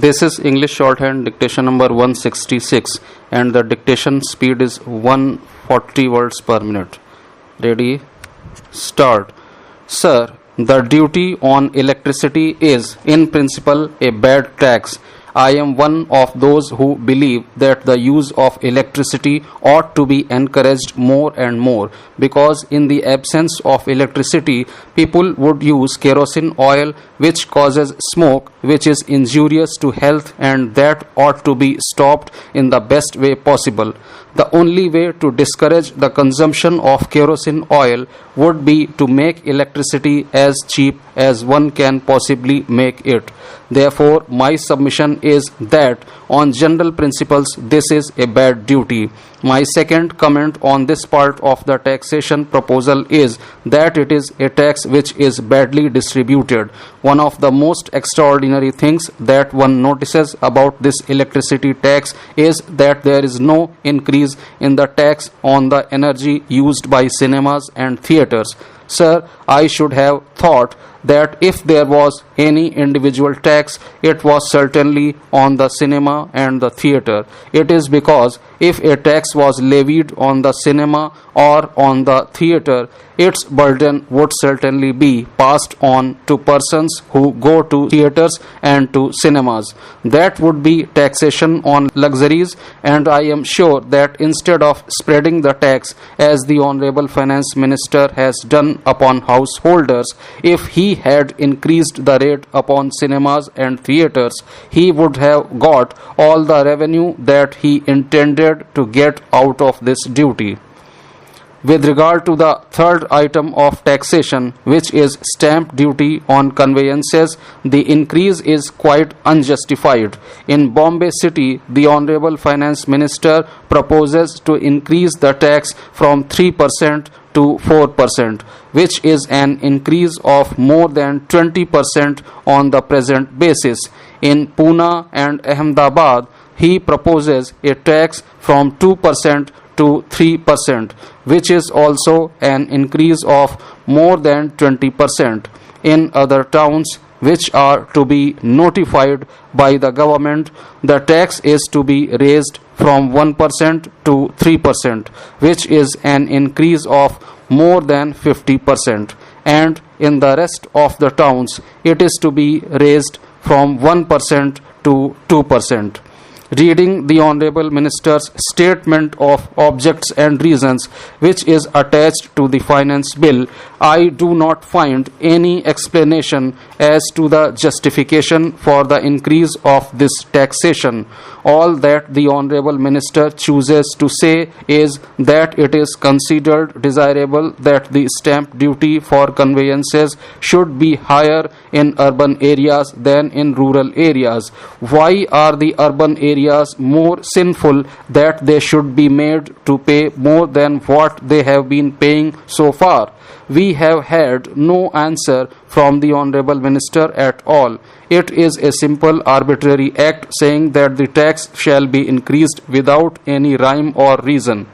This is English Shorthand Dictation number 166 and the dictation speed is 140 words per minute. Ready? Start. Sir, the duty on electricity is in principle a bad tax. I am one of those who believe that the use of electricity ought to be encouraged more and more, because in the absence of electricity, people would use kerosene oil, which causes smoke, which is injurious to health, and that ought to be stopped in the best way possible. The only way to discourage the consumption of kerosene oil would be to make electricity as cheap as one can possibly make it. Therefore, my submission is that on general principles this is a bad duty. My second comment on this part of the taxation proposal is that it is a tax which is badly distributed. One of the most extraordinary things that one notices about this electricity tax is that there is no increase in the tax on the energy used by cinemas and theatres. Sir, I should have thought that if there was any individual tax, it was certainly on the cinema and the theatre. It is because if a tax was levied on the cinema or on the theatre, its burden would certainly be passed on to persons who go to theatres and to cinemas. That would be taxation on luxuries, and I am sure that instead of spreading the tax as the Honourable Finance Minister has done upon householders, if he had increased the rate upon cinemas and theatres, he would have got all the revenue that he intended to get out of this duty. With regard to the third item of taxation, which is stamp duty on conveyances, the increase is quite unjustified. In Bombay City, the Honourable Finance Minister proposes to increase the tax from 3% to 4%, which is an increase of more than 20% on the present basis. In Pune and Ahmedabad, he proposes a tax from 2% to 3%, which is also an increase of more than 20%. In other towns which are to be notified by the government, the tax is to be raised from 1% to 3%, which is an increase of more than 50%. And in the rest of the towns, it is to be raised from 1% to 2%. Reading the Honourable Minister's statement of objects and reasons which is attached to the Finance Bill, I do not find any explanation as to the justification for the increase of this taxation. All that the Honourable Minister chooses to say is that it is considered desirable that the stamp duty for conveyances should be higher in urban areas than in rural areas. Why are the urban areas more sinful that they should be made to pay more than what they have been paying so far? We have had no answer from the Honourable Minister at all. It is a simple arbitrary act saying that the tax shall be increased without any rhyme or reason.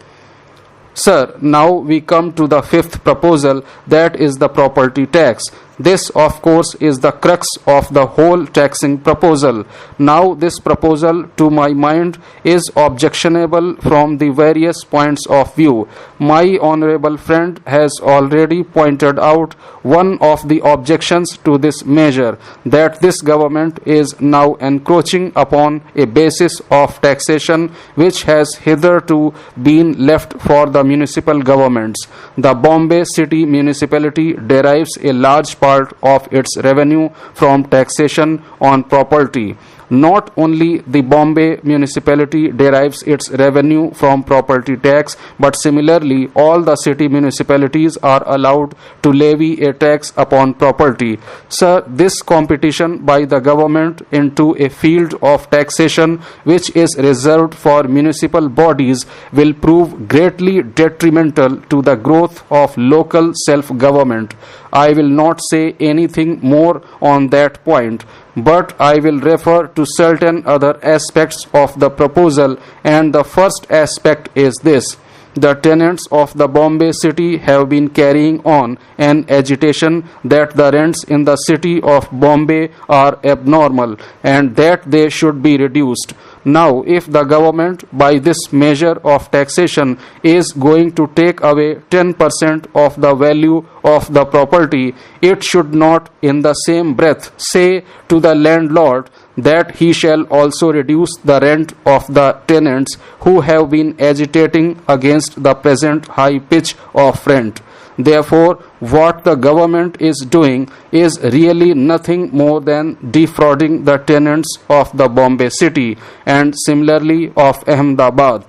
Sir, now we come to the fifth proposal, that is the property tax. This, of course, is the crux of the whole taxing proposal. Now, this proposal, to my mind, is objectionable from the various points of view. My honourable friend has already pointed out one of the objections to this measure, that this government is now encroaching upon a basis of taxation which has hitherto been left for the municipal governments. The Bombay City Municipality derives a large part of its revenue from taxation on property. Not only the Bombay municipality derives its revenue from property tax, but similarly all the city municipalities are allowed to levy a tax upon property. Sir, this competition by the government into a field of taxation which is reserved for municipal bodies will prove greatly detrimental to the growth of local self-government. I will not say anything more on that point, but I will refer to certain other aspects of the proposal, and the first aspect is this. the tenants of the Bombay city have been carrying on an agitation that the rents in the city of Bombay are abnormal and that they should be reduced. Now, if the government, by this measure of taxation, is going to take away 10% of the value of the property, it should not, in the same breath, say to the landlord that he shall also reduce the rent of the tenants who have been agitating against the present high pitch of rent. Therefore, what the government is doing is really nothing more than defrauding the tenants of the Bombay city and similarly of Ahmedabad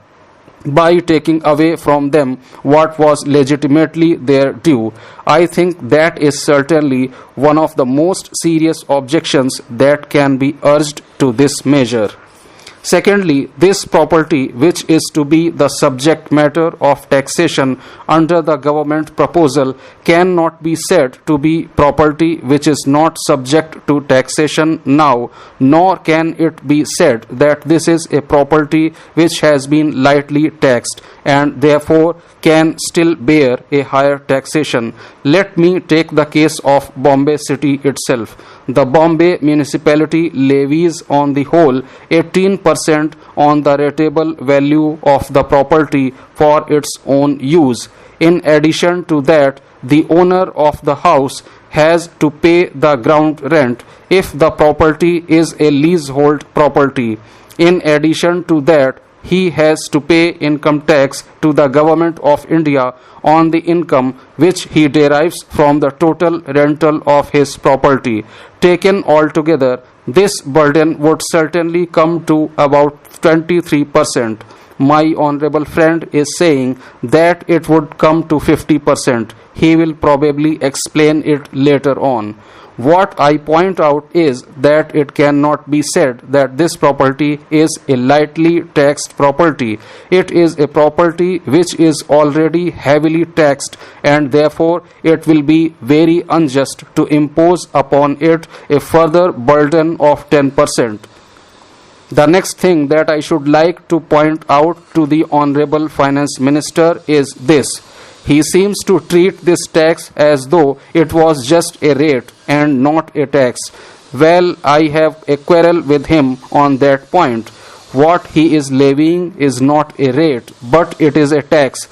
by taking away from them what was legitimately their due. I think that is certainly one of the most serious objections that can be urged to this measure. Secondly, this property, which is to be the subject matter of taxation under the government proposal, cannot be said to be property which is not subject to taxation now, nor can it be said that this is a property which has been lightly taxed and therefore can still bear a higher taxation. Let me take the case of Bombay city itself. The Bombay municipality levies on the whole 18% on the rateable value of the property for its own use. In addition to that, the owner of the house has to pay the ground rent if the property is a leasehold property. In addition to that, he has to pay income tax to the government of India on the income which he derives from the total rental of his property. Taken altogether, this burden would certainly come to about 23%. My honorable friend is saying that it would come to 50%. He will probably explain it later on. What I point out is that it cannot be said that this property is a lightly taxed property. It is a property which is already heavily taxed and therefore it will be very unjust to impose upon it a further burden of 10%. The next thing that I should like to point out to the Honorable Finance Minister is this. He seems to treat this tax as though it was just a rate and not a tax. Well, I have a quarrel with him on that point. What he is levying is not a rate, but it is a tax.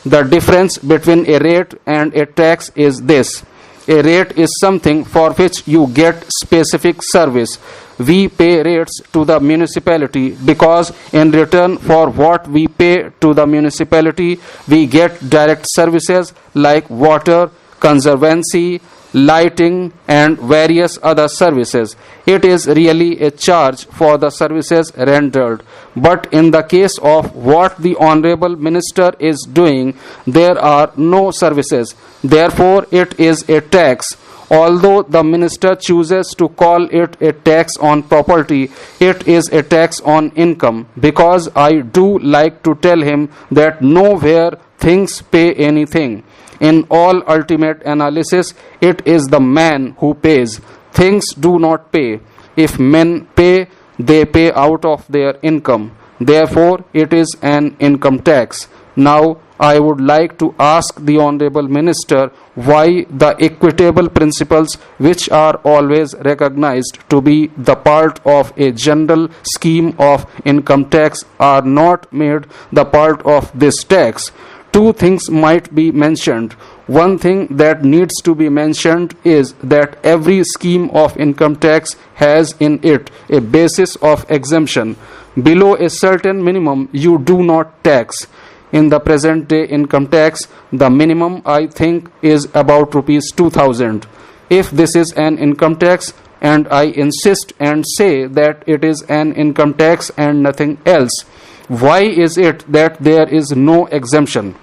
The difference between a rate and a tax is this. A rate is something for which you get specific service. We pay rates to the municipality because in return for what we pay to the municipality, we get direct services like water, conservancy, lighting and various other services. It is really a charge for the services rendered. But in the case of what the Honorable Minister is doing, there are no services. Therefore, it is a tax. Although the minister chooses to call it a tax on property, it is a tax on income, because I do like to tell him that nowhere things pay anything. In all ultimate analysis, it is the man who pays. Things do not pay. If men pay, they pay out of their income. Therefore, it is an income tax. Now, I would like to ask the Honorable Minister why the equitable principles, which are always recognized to be the part of a general scheme of income tax, are not made the part of this tax. Two things might be mentioned. One thing that needs to be mentioned is that every scheme of income tax has in it a basis of exemption. Below a certain minimum, you do not tax. In the present day income tax, the minimum I think is about rupees 2000. If this is an income tax, and I insist and say that it is an income tax and nothing else, why is it that there is no exemption?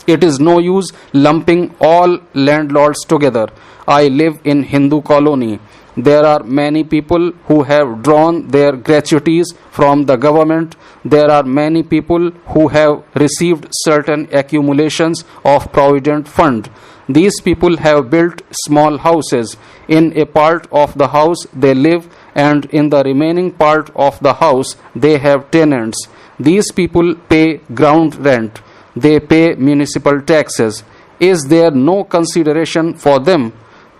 It is no use lumping all landlords together. I live in Hindu colony. There are many people who have drawn their gratuities from the government. There are many people who have received certain accumulations of provident fund. These people have built small houses. In a part of the house they live, and in the remaining part of the house they have tenants. These people pay ground rent. they pay municipal taxes. Is there no consideration for them?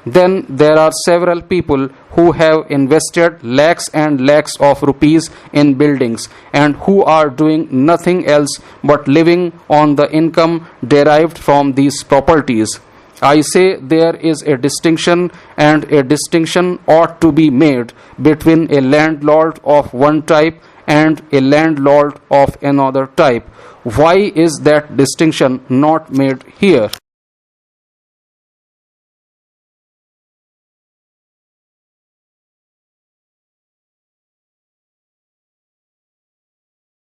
Then there are several people who have invested lakhs and lakhs of rupees in buildings and who are doing nothing else but living on the income derived from these properties. I say there is a distinction, and a distinction ought to be made between a landlord of one type and a landlord of another type. Why is that distinction not made here?